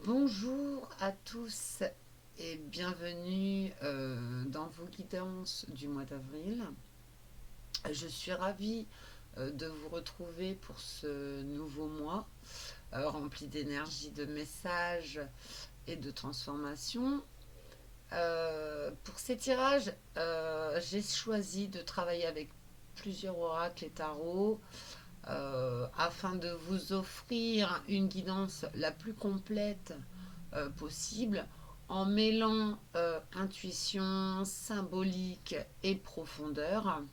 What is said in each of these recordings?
Bonjour à tous et bienvenue dans vos guidances du mois d'avril. Je suis ravie de vous retrouver pour ce nouveau mois rempli d'énergie, de messages et de transformation. Pour ces tirages, j'ai choisi de travailler avec plusieurs oracles et tarots afin de vous offrir une guidance la plus complète possible en mêlant intuition, symbolique et profondeur.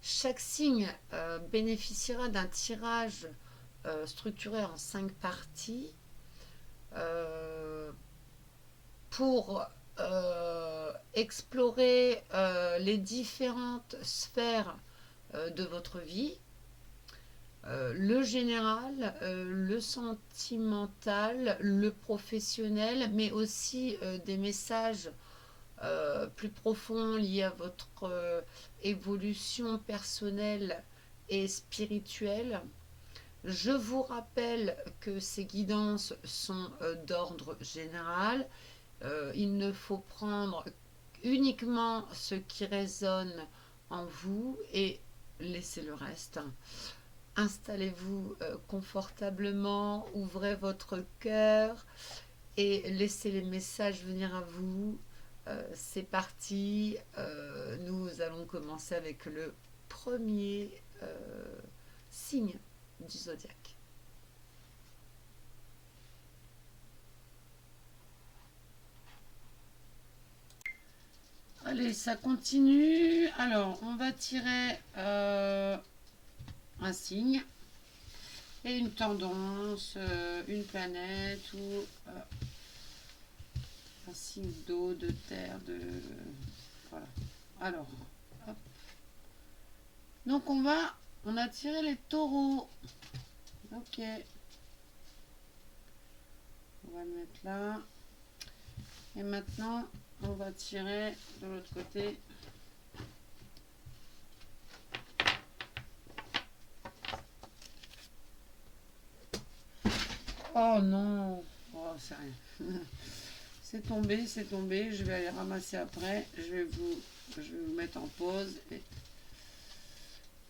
Chaque signe bénéficiera d'un tirage structuré en 5 parties euh, pour explorer les différentes sphères de votre vie, le général, le sentimental, le professionnel, mais aussi des messages plus profonds liés à votre évolution personnelle et spirituelle. Je vous rappelle que ces guidances sont d'ordre général. Il ne faut prendre uniquement ce qui résonne en vous et laisser le reste. Installez-vous confortablement, ouvrez votre cœur et laissez les messages venir à vous. C'est parti. Nous allons commencer avec le premier signe du zodiaque. Allez, ça continue. Alors, on va tirer un signe et une tendance, une planète ou un signe d'eau, de terre, de... Voilà. Alors, hop. Donc on a tiré les taureaux. Ok. On va le mettre là. Et maintenant, on va tirer de l'autre côté. Oh non. Oh, c'est rien. C'est tombé, c'est tombé. Je vais aller ramasser après. Je vais vous mettre en pause et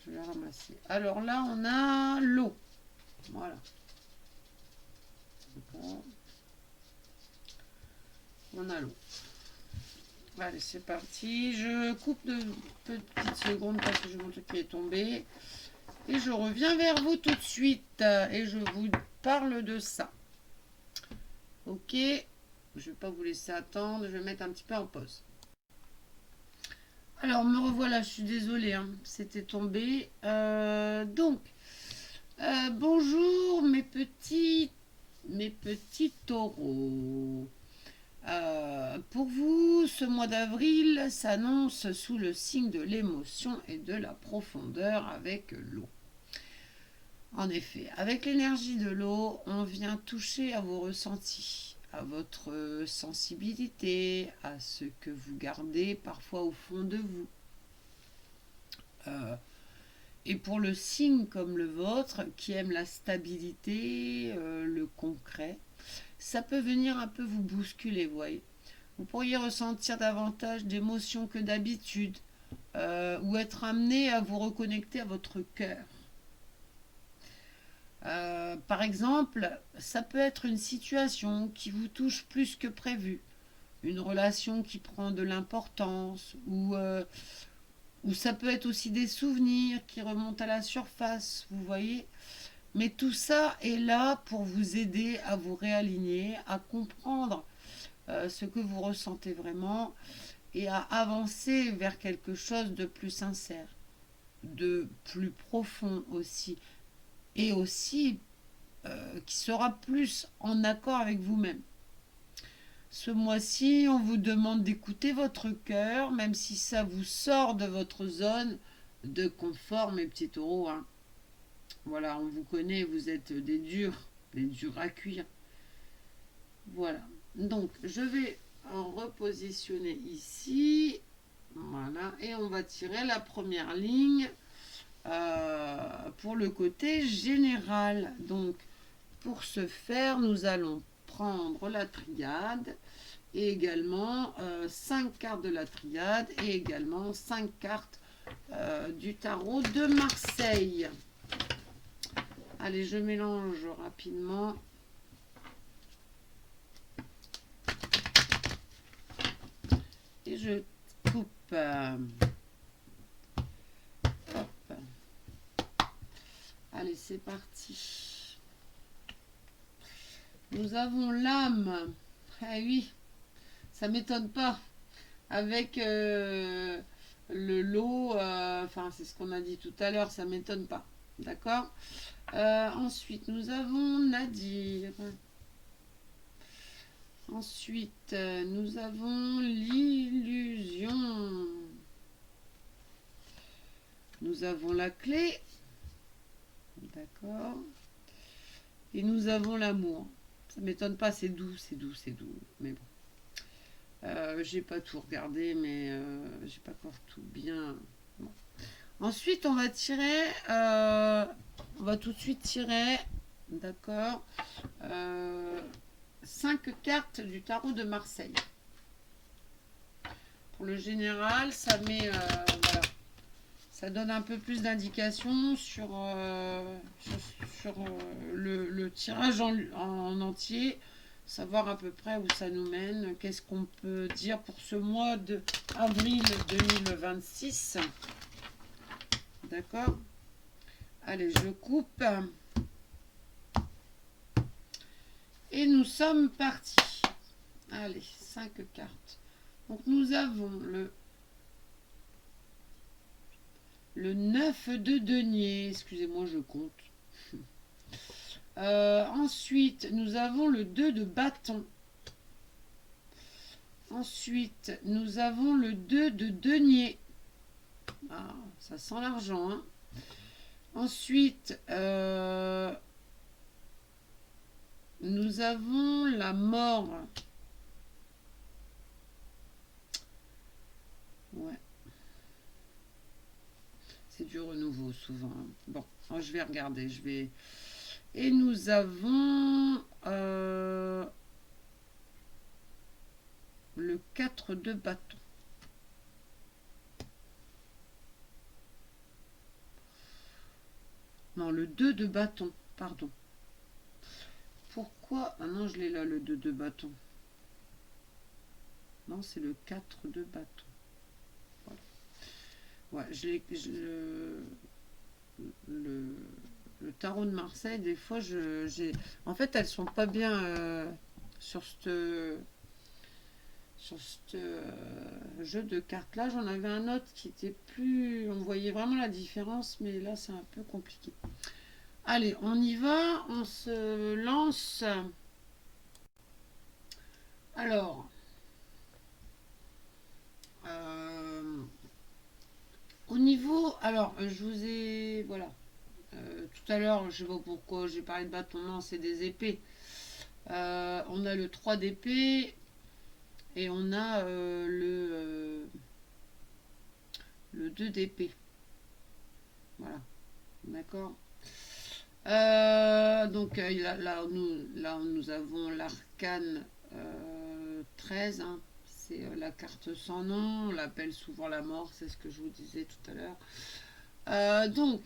je vais ramasser. Alors là, on a l'eau. Voilà. On a l'eau. Allez, c'est parti. Je coupe de petites secondes parce que j'ai mon truc qui est tombé. Et je reviens vers vous tout de suite. Et je vous parle de ça. Ok. Je ne vais pas vous laisser attendre. Je vais mettre un petit peu en pause. Alors, me revoilà. Je suis désolée. Hein, c'était tombé. Bonjour mes petits taureaux. Pour vous, ce mois d'avril s'annonce sous le signe de l'émotion et de la profondeur avec l'eau. En effet, avec l'énergie de l'eau, on vient toucher à vos ressentis, à votre sensibilité, à ce que vous gardez parfois au fond de vous. Et pour le signe comme le vôtre, qui aime la stabilité, le concret, ça peut venir un peu vous bousculer, vous voyez. Vous pourriez ressentir davantage d'émotions que d'habitude, ou être amené à vous reconnecter à votre cœur. Par exemple, ça peut être une situation qui vous touche plus que prévu, une relation qui prend de l'importance, ou ça peut être aussi des souvenirs qui remontent à la surface, vous voyez. Mais tout ça est là pour vous aider à vous réaligner, à comprendre ce que vous ressentez vraiment et à avancer vers quelque chose de plus sincère, de plus profond aussi, et aussi qui sera plus en accord avec vous-même. Ce mois-ci, on vous demande d'écouter votre cœur, même si ça vous sort de votre zone de confort, mes petits taureaux. Hein. Voilà, on vous connaît, vous êtes des durs à cuire. Voilà. Donc, je vais en repositionner ici. Voilà. Et on va tirer la première ligne pour le côté général. Donc, pour ce faire, nous allons prendre la triade et également 5 cartes de la triade et également 5 cartes du tarot de Marseille. Allez, je mélange rapidement. Et je coupe. Hop. Allez, c'est parti. Nous avons l'âme. Ah oui, ça m'étonne pas. Avec le lot, enfin c'est ce qu'on a dit tout à l'heure, ça m'étonne pas. D'accord. Ensuite, nous avons Nadir. Ensuite, nous avons l'illusion. Nous avons la clé. D'accord. Et nous avons l'amour. Ça m'étonne pas, c'est doux, c'est doux, c'est doux. Mais bon. J'ai pas tout regardé, mais j'ai pas encore tout bien. Bon. Ensuite, on va tirer. On va tout de suite tirer. D'accord. 5 cartes du tarot de Marseille. Pour le général, ça met. Voilà. Ça donne un peu plus d'indications sur le tirage en entier, savoir à peu près où ça nous mène, qu'est-ce qu'on peut dire pour ce mois de avril 2026. D'accord. Allez, je coupe. Et nous sommes partis. Allez, 5 cartes. Donc nous avons le 9 de denier. Excusez-moi, je compte. Ensuite, nous avons le 2 de bâton. Ensuite, nous avons le 2 de denier. Ah, ça sent l'argent. Hein. Ensuite, nous avons la mort. Ouais. C'est du renouveau souvent. Bon, je vais regarder. Et nous avons le 4 de bâton. Non, le 2 de bâton, pardon. Pourquoi? Ah non, je l'ai là, le 2 de bâton. Non, c'est le 4 de bâton. Voilà. Ouais, le tarot de Marseille, des fois, en fait, elles sont pas bien sur ce jeu de cartes là. J'en avais un autre qui était plus, on voyait vraiment la différence, mais là c'est un peu compliqué. Allez, on y va, on se lance. Alors au niveau, alors je vous ai, voilà, tout à l'heure, je sais pas pourquoi j'ai parlé de bâton, non, c'est des épées. On a le 3 d'épée. Et on a le 2 d'épée. Voilà. D'accord. Donc là, nous avons l'arcane 13. Hein. C'est la carte sans nom. On l'appelle souvent la mort. C'est ce que je vous disais tout à l'heure. Donc,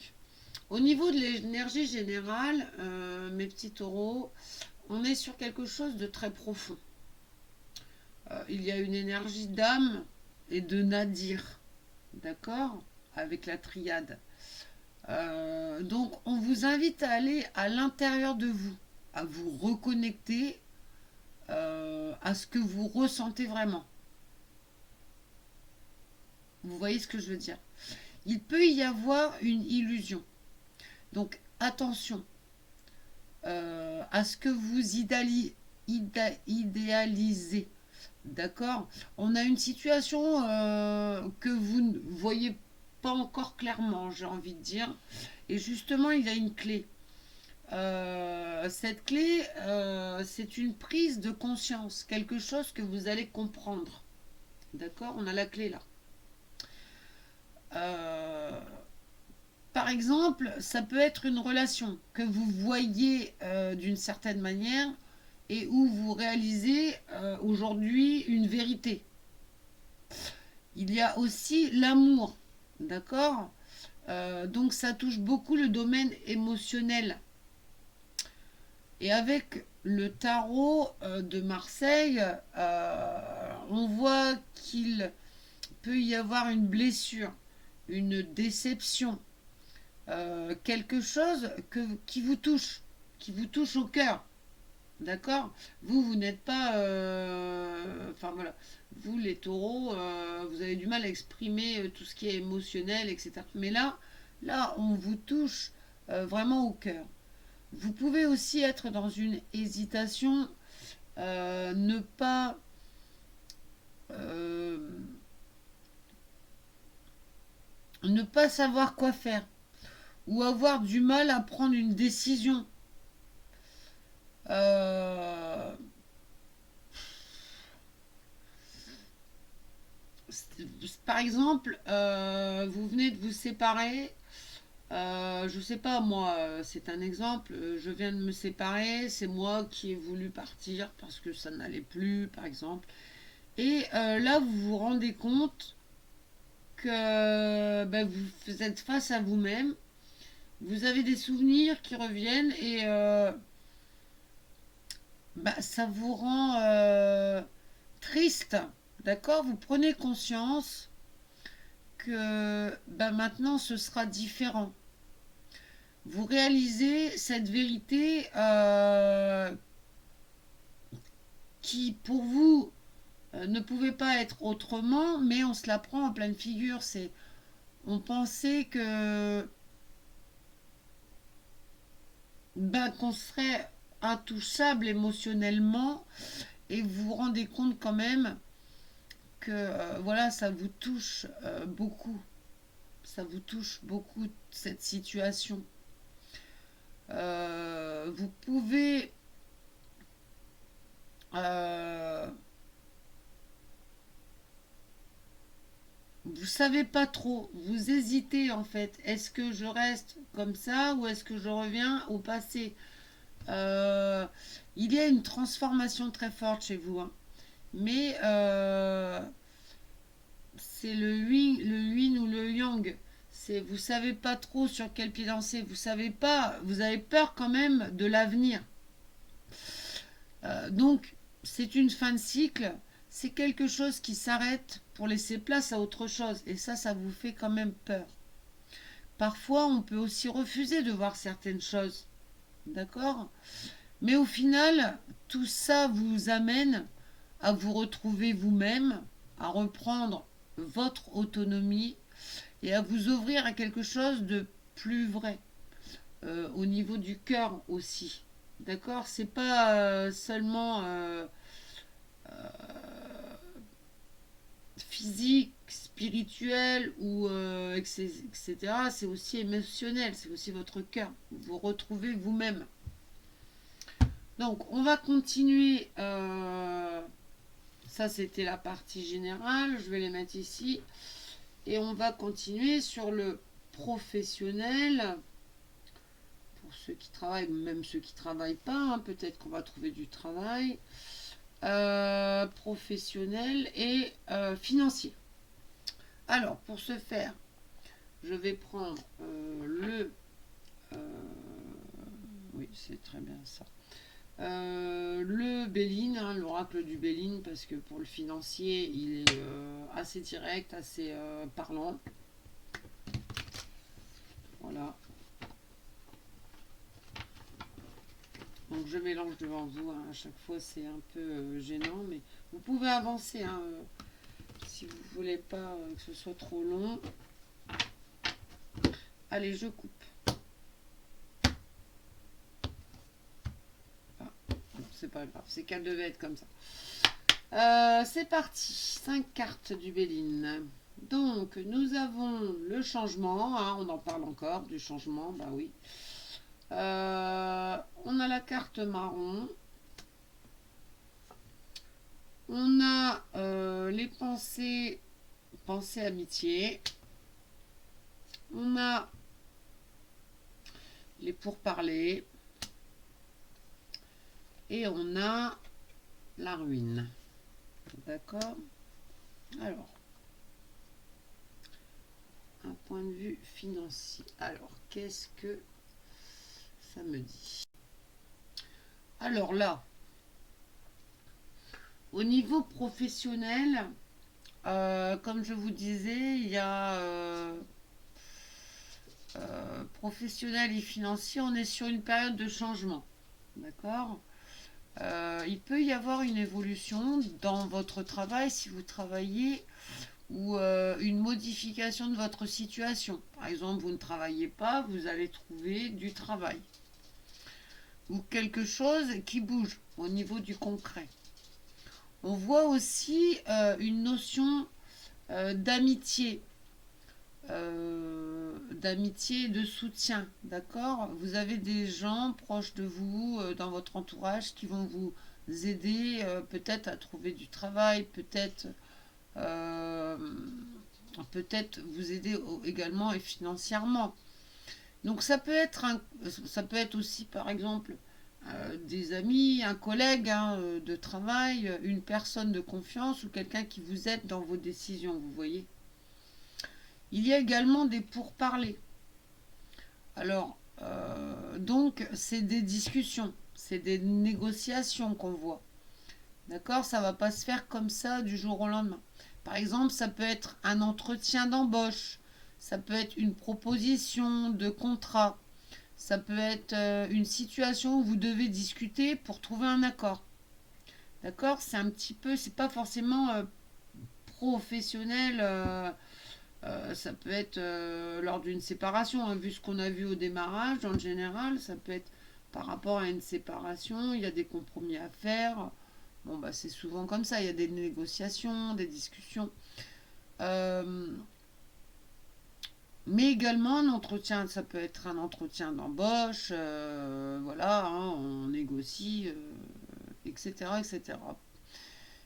au niveau de l'énergie générale, mes petits taureaux, on est sur quelque chose de très profond. Il y a une énergie d'âme et de nadir, d'accord, avec la triade. Donc, on vous invite à aller à l'intérieur de vous, à vous reconnecter à ce que vous ressentez vraiment. Vous voyez ce que je veux dire? Il peut y avoir une illusion. Donc, attention à ce que vous idéalisez. D'accord. On a une situation que vous ne voyez pas encore clairement, j'ai envie de dire. Et justement, il y a une clé. Cette clé, c'est une prise de conscience, quelque chose que vous allez comprendre. D'accord. On a la clé là. Par exemple, ça peut être une relation que vous voyez d'une certaine manière et où vous réalisez aujourd'hui une vérité. Il y a aussi l'amour, d'accord. Donc ça touche beaucoup le domaine émotionnel. Et avec le tarot de Marseille, on voit qu'il peut y avoir une blessure, une déception, quelque chose qui vous touche au cœur. D'accord. Vous n'êtes pas... enfin voilà. Vous, les taureaux, vous avez du mal à exprimer tout ce qui est émotionnel, etc. Mais là, on vous touche vraiment au cœur. Vous pouvez aussi être dans une hésitation, ne pas... euh, ne pas savoir quoi faire ou avoir du mal à prendre une décision. Euh, Par exemple, vous venez de vous séparer. Je sais pas, moi, c'est un exemple. Je viens de me séparer. C'est moi qui ai voulu partir parce que ça n'allait plus, par exemple. Et là, vous vous rendez compte que ben, vous êtes face à vous-même. Vous avez des souvenirs qui reviennent et bah, ça vous rend triste. D'accord. Vous prenez conscience que bah, maintenant ce sera différent. Vous réalisez cette vérité qui pour vous ne pouvait pas être autrement, mais on se la prend en pleine figure. On pensait que ben, qu'on serait intouchable émotionnellement et vous vous rendez compte quand même que voilà, ça vous touche beaucoup. Ça vous touche beaucoup cette situation. Vous pouvez euh, vous savez pas trop, vous hésitez en fait. Est-ce que je reste comme ça ou est-ce que je reviens au passé? Euh, il y a une transformation très forte chez vous, hein. Mais c'est le yin ou le yang. C'est vous savez pas trop sur quel pied danser. Vous savez pas, vous avez peur quand même de l'avenir. Donc, c'est une fin de cycle, c'est quelque chose qui s'arrête pour laisser place à autre chose. Et ça vous fait quand même peur. Parfois, on peut aussi refuser de voir certaines choses. D'accord. Mais au final, tout ça vous amène à vous retrouver vous-même, à reprendre votre autonomie et à vous ouvrir à quelque chose de plus vrai. Au niveau du cœur aussi. D'accord. C'est pas seulement physique, spirituel ou etc. C'est aussi émotionnel, c'est aussi votre cœur. Vous vous retrouvez vous-même. Donc on va continuer. Ça c'était la partie générale. Je vais les mettre ici. Et on va continuer sur le professionnel. Pour ceux qui travaillent, même ceux qui ne travaillent pas, hein, peut-être qu'on va trouver du travail. Professionnel et financier. Alors, pour ce faire, je vais prendre oui, c'est très bien ça. Le Béline, hein, l'oracle du Béline, parce que pour le financier, il est assez direct, assez parlant. Voilà. Donc je mélange devant vous, hein. À chaque fois c'est un peu gênant, mais vous pouvez avancer, hein, si vous voulez pas que ce soit trop long. Allez, je coupe. Ah, c'est pas grave, c'est qu'elle devait être comme ça. C'est parti, 5 cartes du Béline. Donc nous avons le changement, hein, on en parle encore du changement, bah oui. On a la carte marron. On a les pensées amitié. On a les pourparlers. Et on a la ruine. D'accord? Alors, un point de vue financier. Alors, qu'est-ce que ça me dit? Alors là, au niveau professionnel, comme je vous disais, il y a professionnel et financier, on est sur une période de changement. D'accord? Il peut y avoir une évolution dans votre travail si vous travaillez ou une modification de votre situation. Par exemple, vous ne travaillez pas, vous allez trouver du travail ou quelque chose qui bouge au niveau du concret. On voit aussi une notion d'amitié, d'amitié et de soutien, d'accord? Vous avez des gens proches de vous, dans votre entourage, qui vont vous aider peut-être à trouver du travail, euh, peut-être vous aider également et financièrement. Donc ça peut être aussi par exemple des amis, un collègue de travail, une personne de confiance ou quelqu'un qui vous aide dans vos décisions, vous voyez. Il y a également des pourparlers. Alors, donc, c'est des discussions, c'est des négociations qu'on voit. D'accord? Ça ne va pas se faire comme ça du jour au lendemain. Par exemple, ça peut être un entretien d'embauche, ça peut être une proposition de contrat, ça peut être une situation où vous devez discuter pour trouver un accord. D'accord? C'est un petit peu, c'est pas forcément professionnel. Ça peut être lors d'une séparation, hein, vu ce qu'on a vu au démarrage, en général, ça peut être par rapport à une séparation, il y a des compromis à faire. Bon, bah, c'est souvent comme ça, il y a des négociations, des discussions. Euh, mais également un entretien, ça peut être un entretien d'embauche, voilà, hein, on négocie, etc., etc.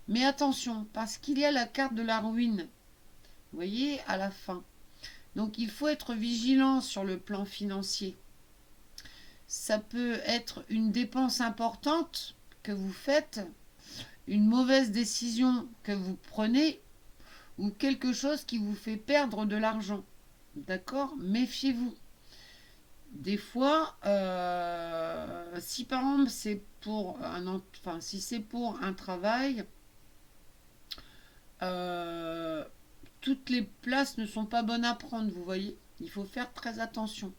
Mais attention, parce qu'il y a la carte de la ruine, vous voyez, à la fin. Donc il faut être vigilant sur le plan financier. Ça peut être une dépense importante que vous faites, une mauvaise décision que vous prenez ou quelque chose qui vous fait perdre de l'argent. D'accord? Méfiez-vous. Des fois, si par exemple si c'est pour un travail, euh, toutes les places ne sont pas bonnes à prendre, vous voyez. Il faut faire très attention.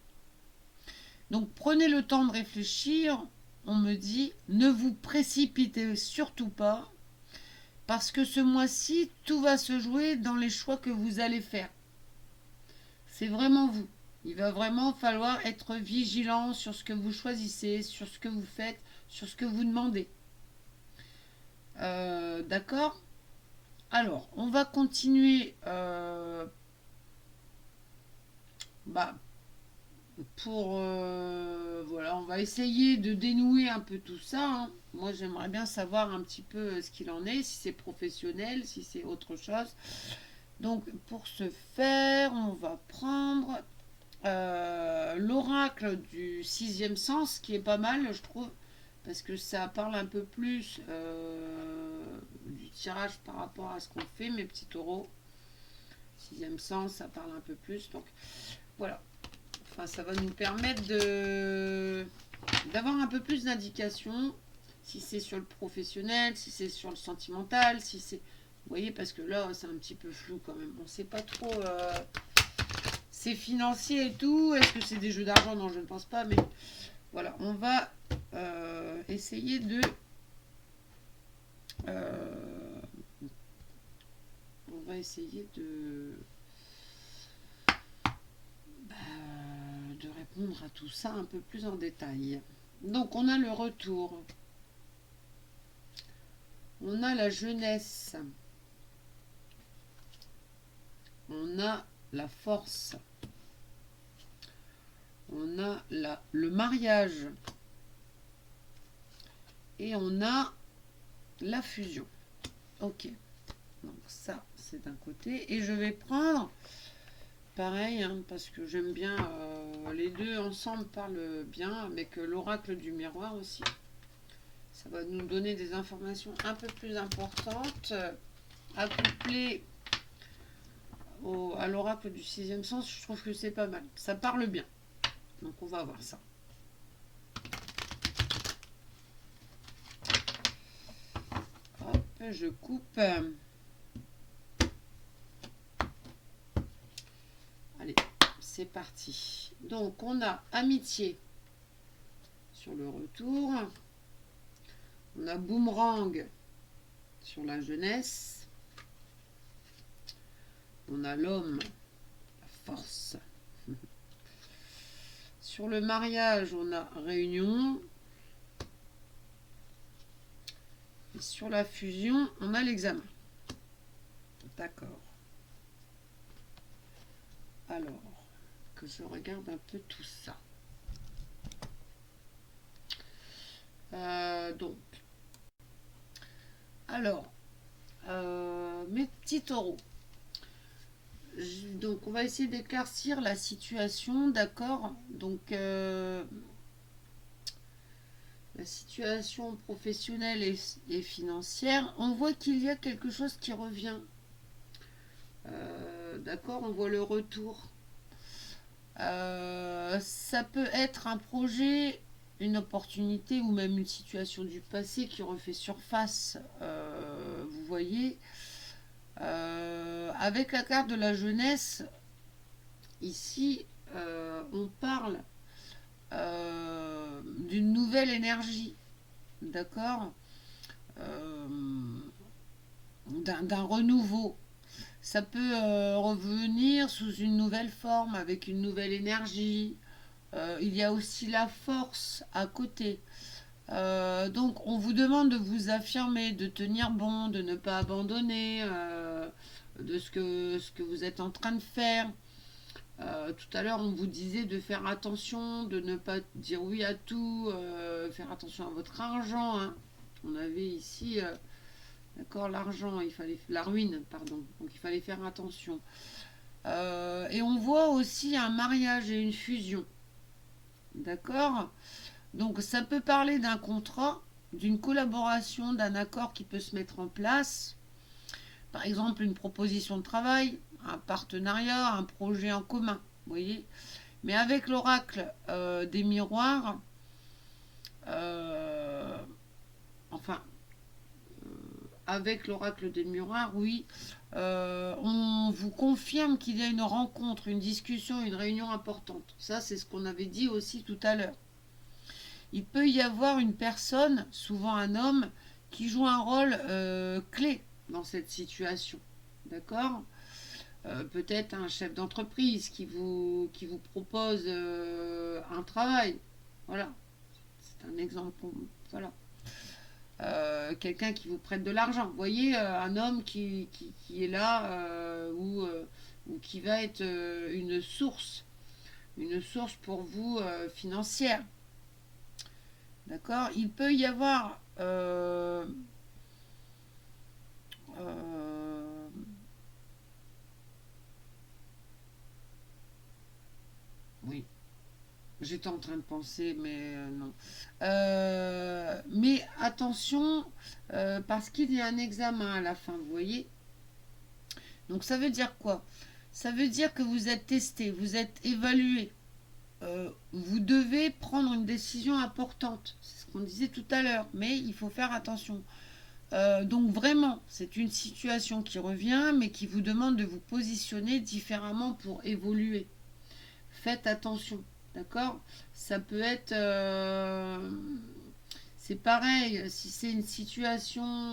Donc prenez le temps de réfléchir. On me dit, ne vous précipitez surtout pas, parce que ce mois-ci, tout va se jouer dans les choix que vous allez faire. C'est vraiment vous. Il va vraiment falloir être vigilant sur ce que vous choisissez, sur ce que vous faites, sur ce que vous demandez. D'accord? Alors, on va continuer bah, voilà, on va essayer de dénouer un peu tout ça, hein. Moi, j'aimerais bien savoir un petit peu ce qu'il en est, si c'est professionnel, si c'est autre chose. Donc, pour ce faire, on va prendre l'oracle du sixième sens, qui est pas mal, je trouve, parce que ça parle un peu plus du tirage par rapport à ce qu'on fait, mes petits taureaux. Sixième sens, ça parle un peu plus, donc voilà. Enfin, ça va nous permettre d'avoir un peu plus d'indications, si c'est sur le professionnel, si c'est sur le sentimental, si c'est... Vous voyez, parce que là, c'est un petit peu flou quand même. On ne sait pas trop... c'est financier et tout. Est-ce que c'est des jeux d'argent? Non, je ne pense pas. Mais voilà, on va essayer de... on va essayer de répondre à tout ça un peu plus en détail. Donc, on a le retour. On a la jeunesse. On a la force. On a le mariage. Et on a la fusion. Ok. Donc ça, c'est d'un côté. Et je vais prendre, pareil, hein, parce que j'aime bien, les deux ensemble parlent bien, avec l'oracle du miroir aussi. Ça va nous donner des informations un peu plus importantes, accouplées à l'oracle du sixième sens. Je trouve que c'est pas mal. Ça parle bien. Donc on va voir ça. Hop, je coupe. Allez, c'est parti. Donc on a amitié sur le retour. On a boomerang sur la jeunesse. On a l'homme, la force. Sur le mariage, on a réunion. Et sur la fusion, on a l'examen. D'accord. Alors, que je regarde un peu tout ça. Donc, alors, mes petits taureaux. Donc, on va essayer d'éclaircir la situation, d'accord. Donc, la situation professionnelle et financière, on voit qu'il y a quelque chose qui revient. D'accord, on voit le retour. Ça peut être un projet, une opportunité ou même une situation du passé qui refait surface, vous voyez. Avec la carte de la jeunesse, ici, on parle d'une nouvelle énergie, d'accord, d'un renouveau. Ça peut revenir sous une nouvelle forme, avec une nouvelle énergie. Il y a aussi la force à côté. Donc on vous demande de vous affirmer, de tenir bon, de ne pas abandonner de ce que vous êtes en train de faire. Tout à l'heure on vous disait de faire attention, de ne pas dire oui à tout, faire attention à votre argent. Hein. On avait ici, d'accord, l'argent, il fallait la ruine, pardon. Donc il fallait faire attention. Et on voit aussi un mariage et une fusion. D'accord. Donc ça peut parler d'un contrat, d'une collaboration, d'un accord qui peut se mettre en place. Par exemple, une proposition de travail, un partenariat, un projet en commun. Vous voyez. Mais avec l'oracle des miroirs, euh, enfin, avec l'oracle des miroirs, oui, on vous confirme qu'il y a une rencontre, une discussion, une réunion importante. Ça, c'est ce qu'on avait dit aussi tout à l'heure. Il peut y avoir une personne, souvent un homme, qui joue un rôle clé dans cette situation. D'accord. Peut-être un chef d'entreprise qui vous propose un travail. Voilà. C'est un exemple. Voilà. Quelqu'un qui vous prête de l'argent. Vous voyez, un homme qui est là ou qui va être une source pour vous financière. D'accord. Il peut y avoir oui, j'étais en train de penser, mais non. Mais attention, parce qu'il y a un examen à la fin, vous voyez. Donc ça veut dire quoi? Ça veut dire que vous êtes testé, vous êtes évalué. Vous devez prendre une décision importante. C'est ce qu'on disait tout à l'heure, mais il faut faire attention. Donc vraiment, c'est une situation qui revient, mais qui vous demande de vous positionner différemment pour évoluer. Faites attention, d'accord. Ça peut être... c'est pareil, si c'est une situation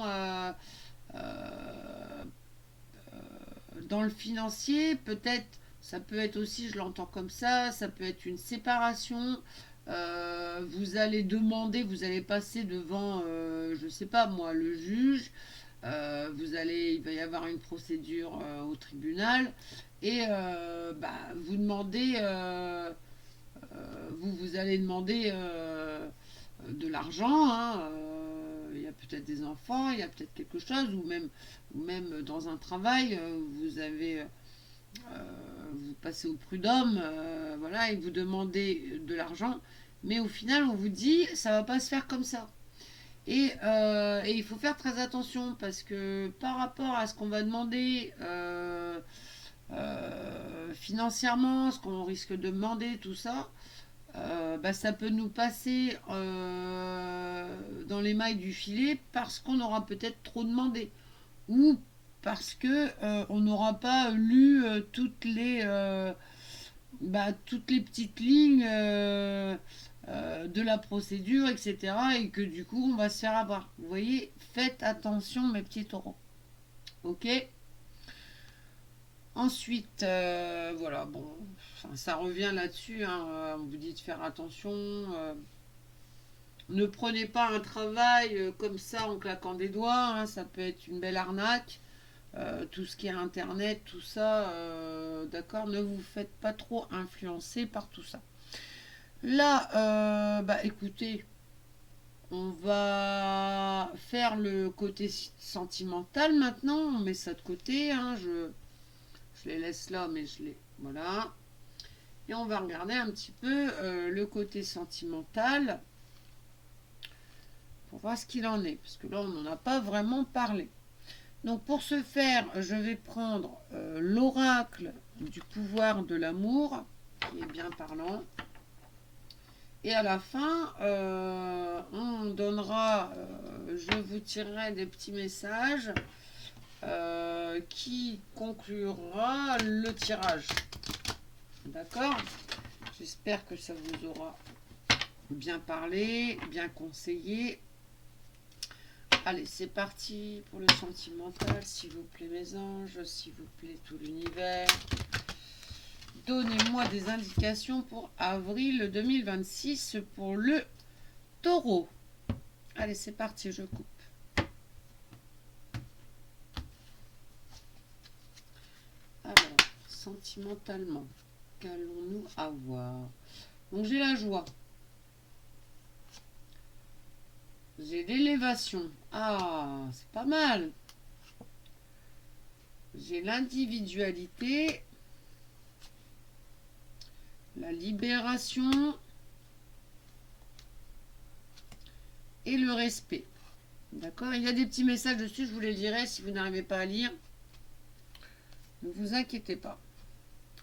dans le financier, peut-être, ça peut être aussi, je l'entends comme ça peut être une séparation. Vous allez demander, vous allez passer devant, je sais pas moi, le juge. Il va y avoir une procédure au tribunal et vous demandez, vous allez demander de l'argent. Hein, il y a peut-être des enfants, il y a peut-être quelque chose, ou même dans un travail, vous passez au prud'homme, voilà, et vous demandez de l'argent, mais au final, on vous dit, ça va pas se faire comme ça. Et il faut faire très attention parce que par rapport à ce qu'on va demander financièrement, ce qu'on risque de demander, tout ça, bah, ça peut nous passer dans les mailles du filet parce qu'on aura peut-être trop demandé ou parce que on n'aura pas lu toutes les petites lignes de la procédure, etc. Et que du coup, on va se faire avoir. Vous voyez, faites attention, mes petits taureaux. Ok. Ensuite, voilà, bon, enfin, ça revient là-dessus. Hein, on vous dit de faire attention. Ne prenez pas un travail comme ça en claquant des doigts. Hein, ça peut être une belle arnaque. Tout ce qui est internet, tout ça, d'accord, ne vous faites pas trop influencer par tout ça. Là, bah écoutez, on va faire le côté sentimental maintenant. On met ça de côté. Hein, je les laisse là, mais je les. Voilà. Et on va regarder un petit peu le côté sentimental pour voir ce qu'il en est. Parce que là, on n'en a pas vraiment parlé. Donc pour ce faire, je vais prendre l'oracle du pouvoir de l'amour, qui est bien parlant. Et à la fin, on donnera, je vous tirerai des petits messages qui conclura le tirage. D'accord? J'espère que ça vous aura bien parlé, bien conseillé. Allez, c'est parti pour le sentimental, s'il vous plaît mes anges, s'il vous plaît tout l'univers. Donnez-moi des indications pour avril 2026 pour le taureau. Allez, c'est parti, je coupe. Alors, sentimentalement, qu'allons-nous avoir? Donc, j'ai la joie. J'ai l'élévation. Ah, c'est pas mal. J'ai l'individualité. La libération. Et le respect. D'accord? Il y a des petits messages dessus, je vous les lirai si vous n'arrivez pas à lire. Ne vous inquiétez pas.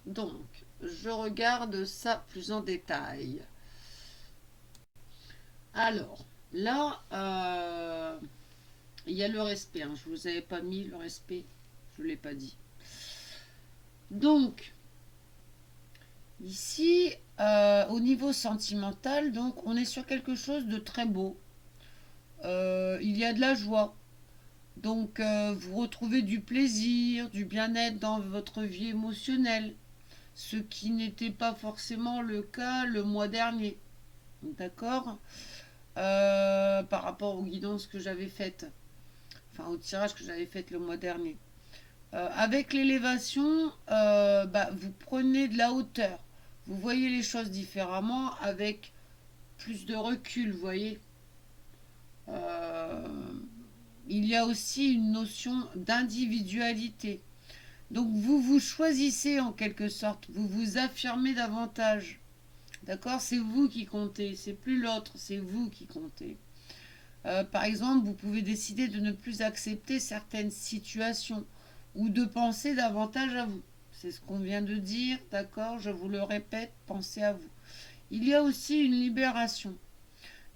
Donc, je regarde ça plus en détail. Alors, là, il y a le respect. Hein. Je ne vous avais pas mis le respect. Je ne l'ai pas dit. Donc, ici, au niveau sentimental, donc, on est sur quelque chose de très beau. Il y a de la joie. Donc, vous retrouvez du plaisir, du bien-être dans votre vie émotionnelle. Ce qui n'était pas forcément le cas le mois dernier. D'accord? Par rapport aux guidances que j'avais faites. Enfin, au tirage que j'avais fait le mois dernier. Avec l'élévation, bah, vous prenez de la hauteur. Vous voyez les choses différemment avec plus de recul, vous voyez. Euh, il y a aussi une notion d'individualité. Donc vous vous choisissez en quelque sorte, vous vous affirmez davantage. D'accord? C'est vous qui comptez, c'est plus l'autre, c'est vous qui comptez. Par exemple, vous pouvez décider de ne plus accepter certaines situations ou de penser davantage à vous. C'est ce qu'on vient de dire, d'accord? Je vous le répète, pensez à vous. Il y a aussi une libération.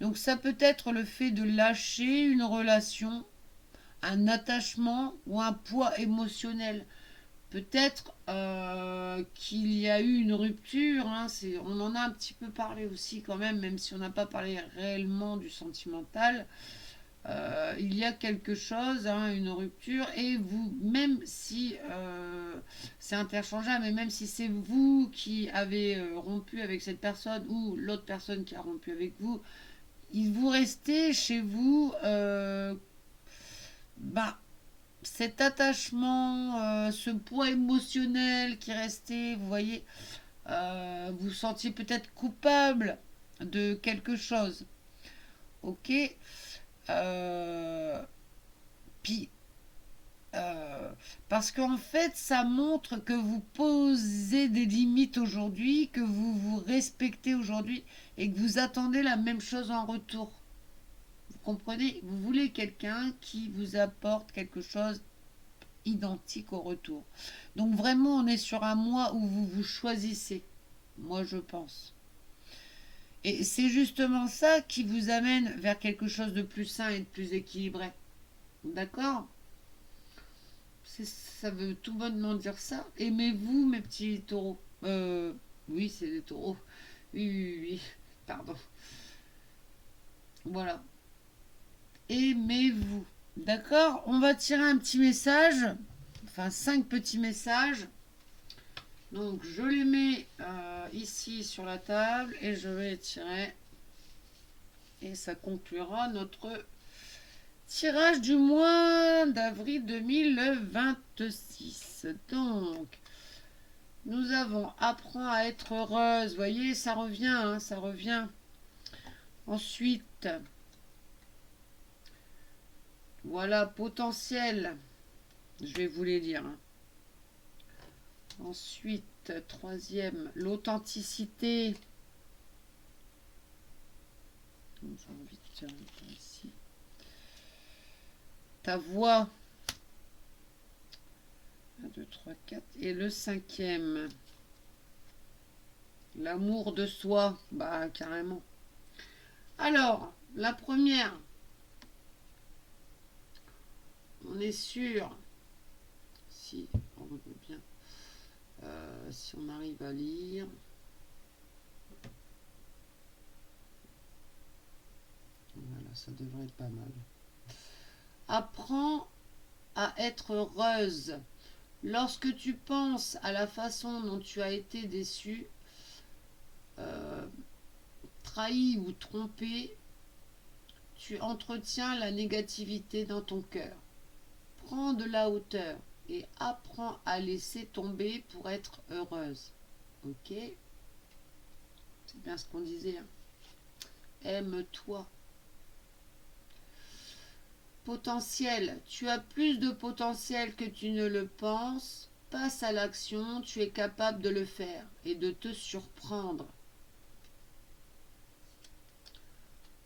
Donc ça peut être le fait de lâcher une relation, un attachement ou un poids émotionnel. Peut-être qu'il y a eu une rupture, hein, on en a un petit peu parlé aussi quand même si on n'a pas parlé réellement du sentimental. Il y a quelque chose, hein, une rupture, et vous, même si c'est interchangeable, mais même si c'est vous qui avez rompu avec cette personne ou l'autre personne qui a rompu avec vous, il vous restez chez vous bah, cet attachement, ce poids émotionnel qui restait, vous voyez, vous sentiez peut-être coupable de quelque chose. Ok. Euh, puis, parce qu'en fait, ça montre que vous posez des limites aujourd'hui, que vous vous respectez aujourd'hui et que vous attendez la même chose en retour. comprenez? Vous voulez quelqu'un qui vous apporte quelque chose identique au retour. Donc vraiment, on est sur un mois où vous vous choisissez. Moi, je pense. Et c'est justement ça qui vous amène vers quelque chose de plus sain et de plus équilibré. D'accord? Ça veut tout bonnement dire ça. Aimez-vous, mes petits taureaux. Oui, c'est des taureaux. Oui, oui, oui. Pardon. Voilà. Aimez-vous. D'accord? On va tirer un petit message. Enfin, 5 petits messages. Donc, je les mets ici sur la table et je vais les tirer. Et ça conclura notre tirage du mois d'avril 2026. Donc, nous avons apprends à être heureuse. Vous voyez, ça revient, hein, ça revient. Ensuite, voilà, potentiel. Je vais vous les lire. Hein. Ensuite, troisième, l'authenticité. J'ai envie de tirer ici. Ta voix. 1, 2, 3, 4. Et le cinquième, l'amour de soi. Bah, carrément. Alors, la première, on est sûr, si on veut bien, si on arrive à lire. Voilà, ça devrait être pas mal. Apprends à être heureuse. Lorsque tu penses à la façon dont tu as été déçu, trahi ou trompé, tu entretiens la négativité dans ton cœur. Prends de la hauteur et apprends à laisser tomber pour être heureuse. Ok? C'est bien ce qu'on disait. Hein. Aime-toi. Potentiel. Tu as plus de potentiel que tu ne le penses. Passe à l'action, tu es capable de le faire et de te surprendre.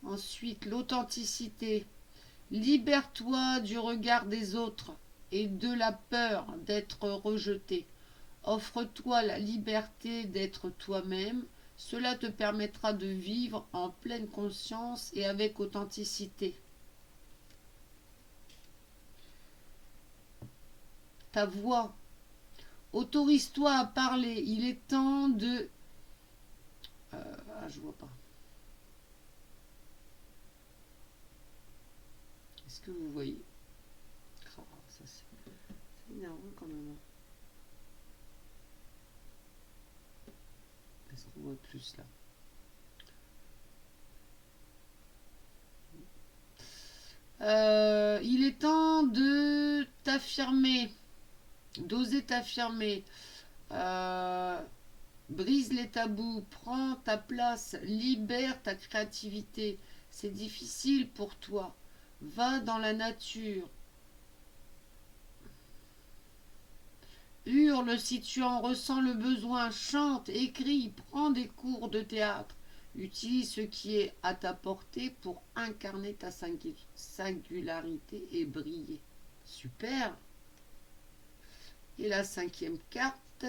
Ensuite, l'authenticité. Libère-toi du regard des autres et de la peur d'être rejeté. Offre-toi la liberté d'être toi-même. Cela te permettra de vivre en pleine conscience et avec authenticité. Ta voix. Autorise-toi à parler. Il est temps de... je vois pas. Est-ce que vous voyez? Oh, ça c'est énervant quand même. Est-ce qu'on voit plus là? Il est temps de t'affirmer, d'oser t'affirmer. Brise les tabous, prends ta place, libère ta créativité. C'est difficile pour toi. Va dans la nature. Hurle si tu en ressens le besoin. Chante, écris, prends des cours de théâtre. Utilise ce qui est à ta portée pour incarner ta singularité et briller. Super. Et la cinquième carte,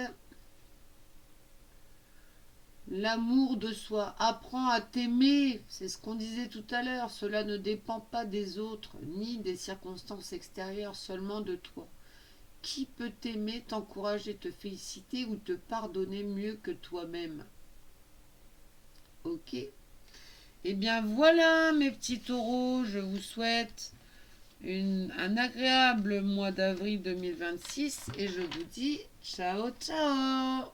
l'amour de soi. Apprends à t'aimer. C'est ce qu'on disait tout à l'heure. Cela ne dépend pas des autres, ni des circonstances extérieures, seulement de toi. Qui peut t'aimer, t'encourager, te féliciter ou te pardonner mieux que toi-même? Ok. Eh bien voilà mes petits taureaux, je vous souhaite un agréable mois d'avril 2026 et je vous dis ciao ciao.